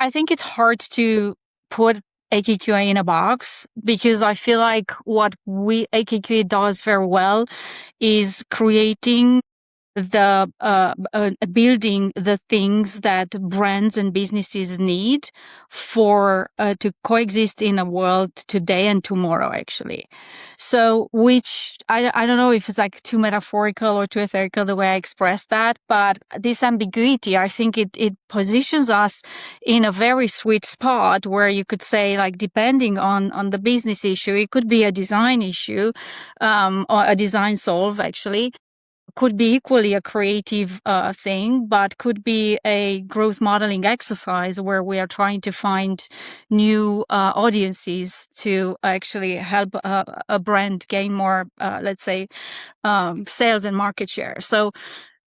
I think it's hard to put AKQA in a box, because I feel like what AKQA does very well is creating building the things that brands and businesses need for to coexist in a world today and tomorrow, actually. So, which I don't know if it's like too metaphorical or too etherical the way I express that, but this ambiguity, I think it positions us in a very sweet spot where you could say, like, depending on the business issue, it could be a design issue, or a design solve, actually. Could be equally a creative thing, but could be a growth modeling exercise where we are trying to find new audiences to actually help a brand gain more, let's say, sales and market share. So,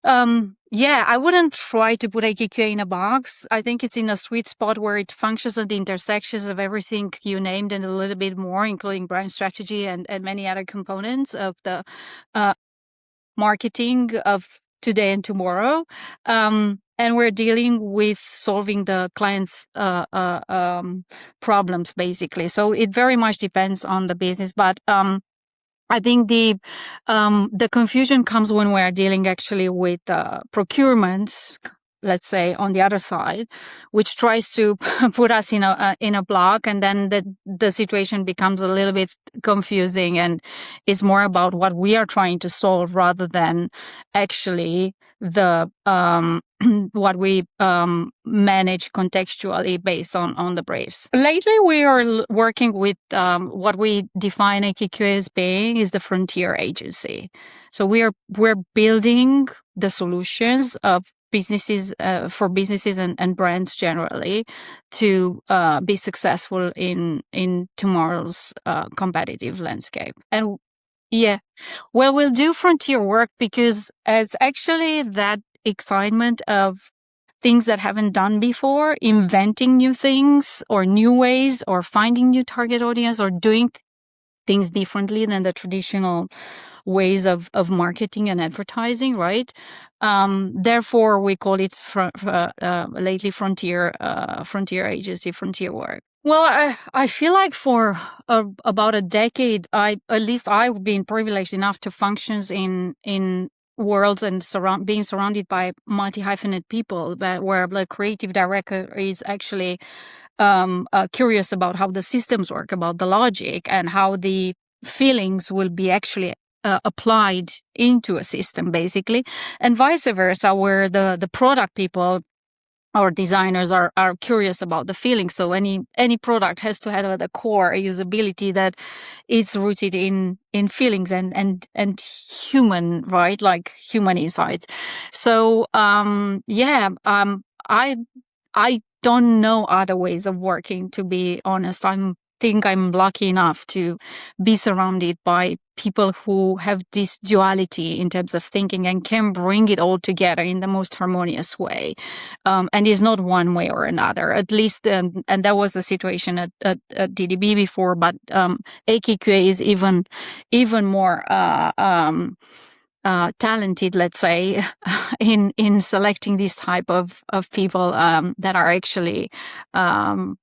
yeah, I wouldn't try to put AKQA in a box. I think it's in a sweet spot where it functions at the intersections of everything you named and a little bit more, including brand strategy and many other components of the marketing of today and tomorrow. And we're dealing with solving the client's problems, basically. So it very much depends on the business. But I think the confusion comes when we're dealing actually with procurement, let's say, on the other side, which tries to put us in a block, and then the situation becomes a little bit confusing, and is more about what we are trying to solve rather than actually the what we manage contextually based on the briefs. Lately, we are working with what we define AKQA as being is the frontier agency. So we're building the solutions of businesses for businesses and brands generally to be successful in tomorrow's competitive landscape. And yeah, well, we'll do frontier work because it's actually that excitement of things that haven't done before, inventing new things or new ways, or finding new target audience, or doing things differently than the traditional ways of marketing and advertising, right? Therefore, we call it lately frontier agency, frontier work. Well, I feel like for about a decade, I've been privileged enough to function in worlds and being surrounded by multi-hyphenate people, where the creative director is actually curious about how the systems work, about the logic, and how the feelings will be actually applied into a system, basically, and vice versa, where the product people or designers are curious about the feeling. So any product has to have at the core a usability that is rooted in feelings and human, right? Like human insights. So I don't know other ways of working, to be honest. think I'm lucky enough to be surrounded by people who have this duality in terms of thinking and can bring it all together in the most harmonious way. And it's not one way or another, at least, and that was the situation at DDB before, but AKQA is even more talented, let's say, in selecting this type of people that are actually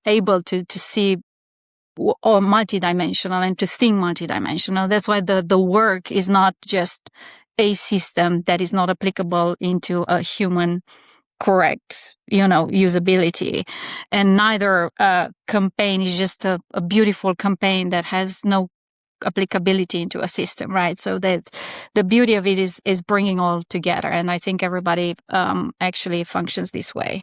able to see or multidimensional and to think multidimensional. That's why the work is not just a system that is not applicable into a human correct, usability. And neither campaign is just a beautiful campaign that has no applicability into a system, right? So that's the beauty of it is bringing all together. And I think everybody actually functions this way.